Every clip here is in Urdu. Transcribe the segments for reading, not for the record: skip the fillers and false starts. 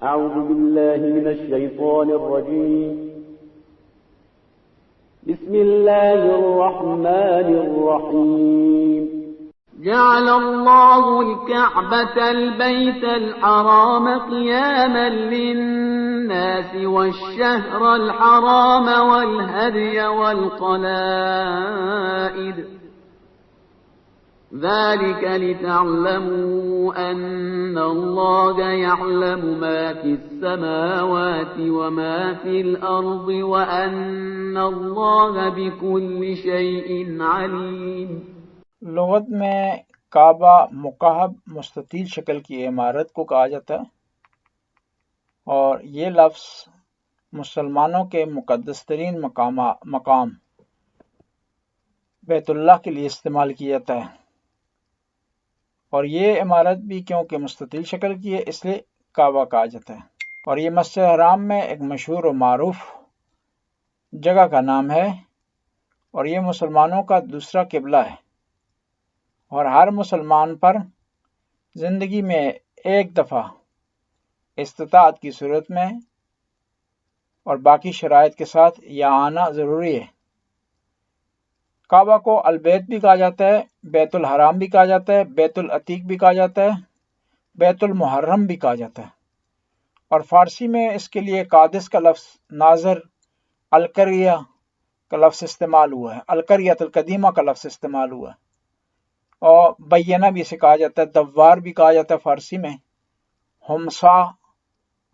أعوذ بالله من الشيطان الرجيم بسم الله الرحمن الرحيم جعل الله الكعبة البيت الحرام قياما للناس والشهر الحرام والهدي والقلائد ذلك لتعلموا أن الله يعلم ما في السماوات وما في الأرض وأن الله بكل شيء عليم. لغت میں کعبہ مکعب مستطیل شکل کی عمارت کو کہا جاتا ہے، اور یہ لفظ مسلمانوں کے مقدس ترین مقام بیت اللہ کے لیے استعمال کیا جاتا ہے، اور یہ عمارت بھی کیونکہ مستطیل شکل کی ہے اس لیے کعبہ کہا جاتا ہے، اور یہ مسجد حرام میں ایک مشہور و معروف جگہ کا نام ہے، اور یہ مسلمانوں کا دوسرا قبلہ ہے، اور ہر مسلمان پر زندگی میں ایک دفعہ استطاعت کی صورت میں اور باقی شرائط کے ساتھ یہاں آنا ضروری ہے۔ کعبہ کو البیت بھی کہا جاتا ہے، بیت الحرام بھی کہا جاتا ہے، بیت العتیق بھی کہا جاتا ہے، بیت المحرم بھی کہا جاتا ہے، اور فارسی میں اس کے لیے قادس کا لفظ، ناظر، القریہ کا لفظ استعمال ہوا ہے، القریۃ القدیمہ کا لفظ استعمال ہوا ہے، اور بینہ بھی اسے کہا جاتا ہے، دوار بھی کہا جاتا ہے فارسی میں، ہمسا،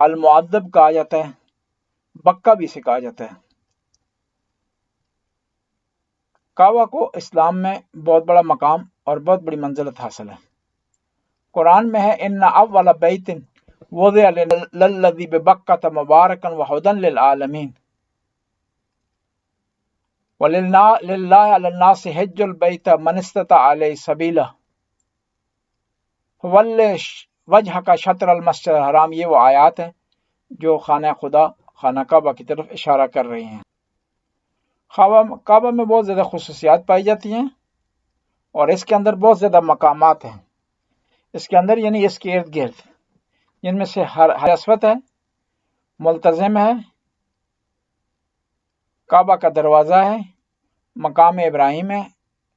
المعدب کہا جاتا ہے، بکہ بھی اسے کہا جاتا ہے۔ کعبہ کو اسلام میں بہت بڑا مقام اور بہت بڑی منزلت حاصل ہے۔ قرآن میں ہے ان اول بیت وضع للذی ببکۃ مبارکا وہدی للعالمین وللہ علی الناس حج البیت من استطاع الیہ سبیلا فولی وجہک شطر المسجد الحرام، یہ وہ آیات ہیں جو خانہ خدا، خانہ کعبہ کی طرف اشارہ کر رہی ہیں۔ کعبہ میں بہت زیادہ خصوصیات پائی جاتی ہیں، اور اس کے اندر بہت زیادہ مقامات ہیں اس کے اندر، یعنی اس کے ارد گرد، جن میں سے حجر اسود ہے، ملتزم ہے، کعبہ کا دروازہ ہے، مقام ابراہیم ہے،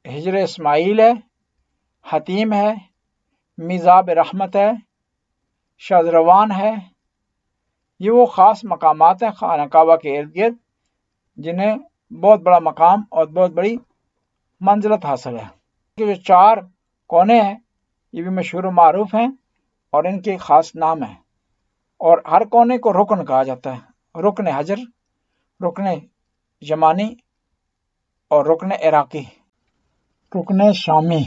حجر اسماعیل ہے، حتیم ہے، میزاب رحمت ہے، شاذروان ہے۔ یہ وہ خاص مقامات ہیں خانہ کعبہ کے ارد گرد جنہیں بہت بڑا مقام اور بہت بڑی منزلت حاصل ہے۔ کہ جو 4 کونے ہیں یہ بھی مشہور و معروف ہیں، اور ان کے خاص نام ہیں، اور ہر کونے کو رکن کہا جاتا ہے، رکن حجر، رکن یمانی، اور رکن عراقی، رکن شامی۔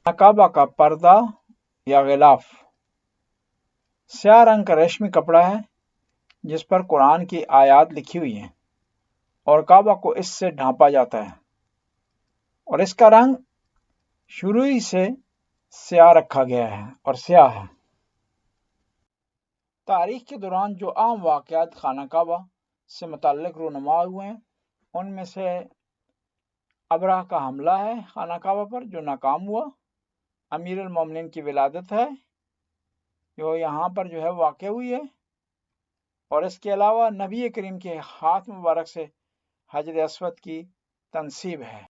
کعبہ کا پردہ یا غلاف سیاہ رنگ کا ریشمی کپڑا ہے جس پر قرآن کی آیات لکھی ہوئی ہیں، اور کعبہ کو اس سے ڈھانپا جاتا ہے، اور اس کا رنگ شروع ہی سے سیاہ رکھا گیا ہے اور سیاہ ہے۔ تاریخ کے دوران جو عام واقعات خانہ کعبہ سے متعلق رونما ہوئے ہیں ان میں سے ابرہہ کا حملہ ہے خانہ کعبہ پر جو ناکام ہوا، امیر المومنین کی ولادت ہے جو یہاں پر جو ہے واقع ہوئی ہے، اور اس کے علاوہ نبی کریم کے ہاتھ مبارک سے حجر اسود کی تنصیب ہے۔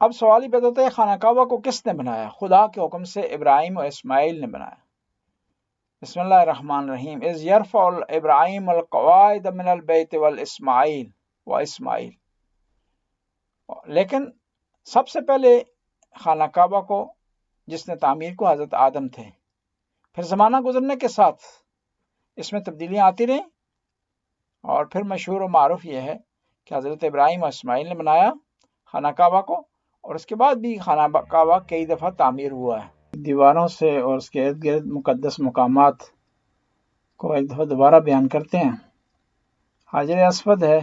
اب سوال یہ پیدا ہوتا ہے خانہ کعبہ کو کس نے بنایا؟ خدا کے حکم سے ابراہیم اور اسماعیل نے بنایا۔ بسم اللہ الرحمن الرحیم۔ اذ یرفع ابراہیم القواعد من البیت واسماعیل۔ لیکن سب سے پہلے خانہ کعبہ کو جس نے تعمیر کو حضرت آدم تھے، پھر زمانہ گزرنے کے ساتھ اس میں تبدیلیاں آتی رہیں، اور پھر مشہور و معروف یہ ہے کہ حضرت ابراہیم اور اسماعیل نے بنایا خانہ کعبہ کو، اور اس کے بعد بھی خانہ کعبہ کئی دفعہ تعمیر ہوا ہے۔ دیواروں سے اور اس کے ارد گرد مقدس مقامات کو ایک دفعہ دوبارہ بیان کرتے ہیں۔ حجر اسود ہے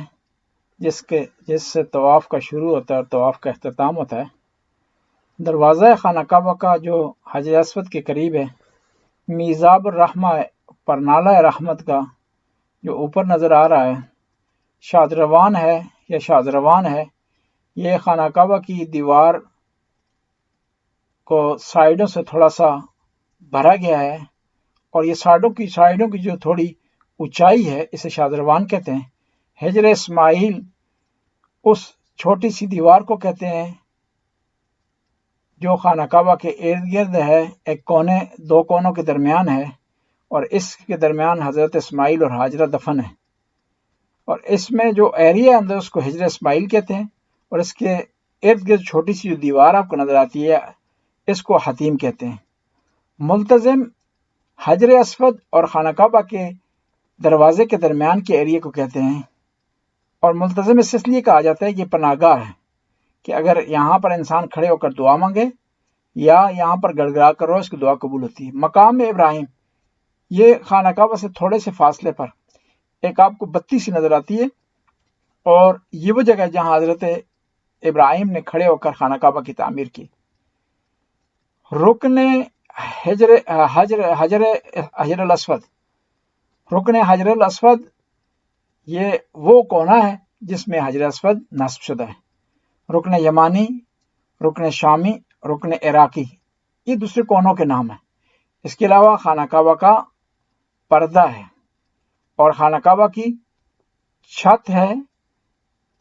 جس سے طواف کا شروع ہوتا ہے اور طواف کا اختتام ہوتا ہے۔ دروازہ خانہ کعبہ کا جو حجر اسود کے قریب ہے، میزاب الرحمہ پر نالہ رحمت کا جو اوپر نظر آ رہا ہے، شاذروان ہے یا شاذروان ہے، یہ خانہ کعبہ کی دیوار کو سائیڈوں سے تھوڑا سا بھرا گیا ہے اور یہ سائڈوں کی جو تھوڑی اونچائی ہے اسے شادروان کہتے ہیں۔ حجر اسماعیل اس چھوٹی سی دیوار کو کہتے ہیں جو خانہ کعبہ کے ارد گرد ہے، دو کونوں کے درمیان ہے، اور اس کے درمیان حضرت اسماعیل اور حاجرہ دفن ہے، اور اس میں جو ایریا اندر اس کو حجر اسماعیل کہتے ہیں، اور اس کے ارد گرد چھوٹی سی جو دیوار آپ کو نظر آتی ہے اس کو حتیم کہتے ہیں۔ ملتزم حجر اسود اور خانہ کعبہ کے دروازے کے درمیان کے ایریا کو کہتے ہیں، اور ملتزم اس لیے کہا جاتا ہے کہ پناہ گاہ ہے، کہ اگر یہاں پر انسان کھڑے ہو کر دعا مانگے یا یہاں پر گڑ گڑا کر رو اس کی دعا قبول ہوتی ہے۔ مقام ابراہیم یہ خانہ کعبہ سے تھوڑے سے فاصلے پر ایک آپ کو بتی سی نظر آتی ہے، اور یہ وہ جگہ ہے جہاں حضرت ابراہیم نے کھڑے ہو کر خانہ کعبہ کی تعمیر کی۔ رکن حجر الاسود، رکن حجر الاسود یہ وہ کونا ہے جس میں حجر اسود نصب شدہ ہے۔ رکن یمانی، رکن شامی، رکن عراقی، یہ دوسرے کونوں کے نام ہیں۔ اس کے علاوہ خانہ کعبہ کا پردہ ہے اور خانہ کعبہ کی چھت ہے،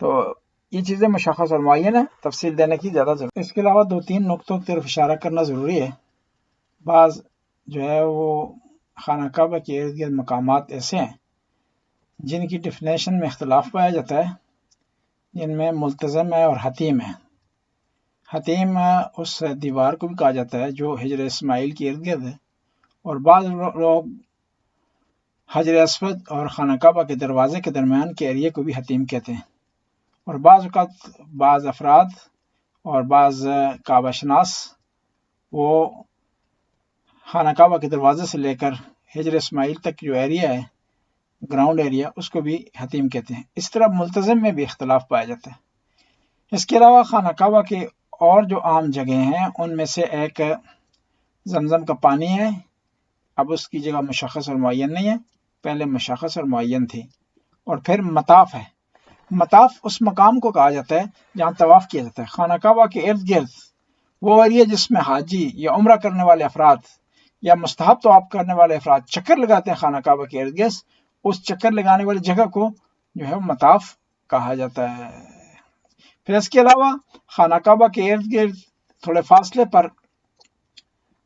تو یہ چیزیں مشخص اور معین ہیں، تفصیل دینے کی زیادہ ضرورت ہے۔ اس کے علاوہ 2-3 نقطوں کی طرف اشارہ کرنا ضروری ہے۔ بعض جو ہے وہ خانہ کعبہ کے ارد گرد مقامات ایسے ہیں جن کی ڈیفینیشن میں اختلاف پایا جاتا ہے، جن میں ملتزم ہے اور حتیم ہے۔ حتیم اس دیوار کو بھی کہا جاتا ہے جو حجر اسماعیل کے ارد گرد ہے، اور بعض لوگ حجر اسود اور خانہ کعبہ کے دروازے کے درمیان کے ایریا کو بھی حتیم کہتے ہیں، اور بعض اوقات بعض افراد اور بعض کعبہ شناس وہ خانہ کعبہ کے دروازے سے لے کر حجر اسماعیل تک جو ایریا ہے، گراؤنڈ ایریا، اس کو بھی حتیم کہتے ہیں۔ اس طرح ملتزم میں بھی اختلاف پایا جاتا ہے۔ اس کے علاوہ خانہ کعبہ کے اور جو عام جگہیں ہیں ان میں سے ایک زمزم کا پانی ہے، اب اس کی جگہ مشخص اور معین نہیں ہے، پہلے مشخص اور معین تھی، اور پھر مطاف ہے۔ مطاف اس مقام کو کہا جاتا ہے جہاں طواف کیا جاتا ہے۔ خانہ کعبہ کے ارد گرد وہ ایریا جس میں حاجی یا عمرہ کرنے والے افراد یا مستحب طواف کرنے والے افراد چکر لگاتے ہیں خانہ کعبہ کے ارد گرد، اس چکر لگانے والی جگہ کو جو ہے مطاف کہا جاتا ہے۔ پھر اس کے علاوہ خانہ کعبہ کے ارد گرد تھوڑے فاصلے پر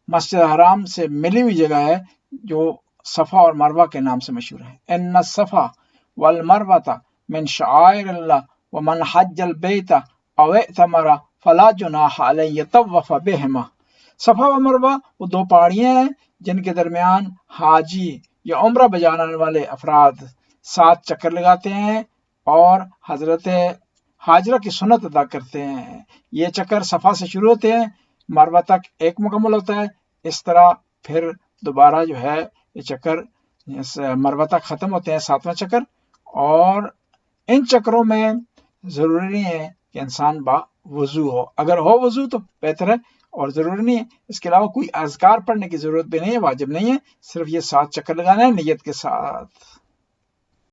مسجد حرام سے ملی ہوئی جگہ ہے جو صفا اور مروہ کے نام سے مشہور ہے۔ ان الصفا والمروہ من شعائر اللہ ومن حج البیت او اعتمر فلا جناح علیہ یطوف بہما۔ صفا و مروہ وہ دو پہاڑیاں ہیں جن کے درمیان حاجی یا عمرہ بجانے والے افراد 7 چکر لگاتے ہیں اور حضرت حاجرہ کی سنت ادا کرتے ہیں۔ یہ چکر صفا سے شروع ہوتے ہیں، مروہ تک ایک مکمل ہوتا ہے، اس طرح پھر دوبارہ جو ہے یہ چکر مروہ تک ختم ہوتے ہیں، 7واں چکر۔ اور ان چکروں میں ضروری نہیں ہے کہ انسان با وضو ہو، اگر ہو وضو تو بہتر ہے، اور ضروری نہیں ہے۔ اس کے علاوہ کوئی اذکار پڑھنے کی ضرورت بھی نہیں ہے، واجب نہیں ہے، صرف یہ 7 چکر لگانا ہے نیت کے ساتھ۔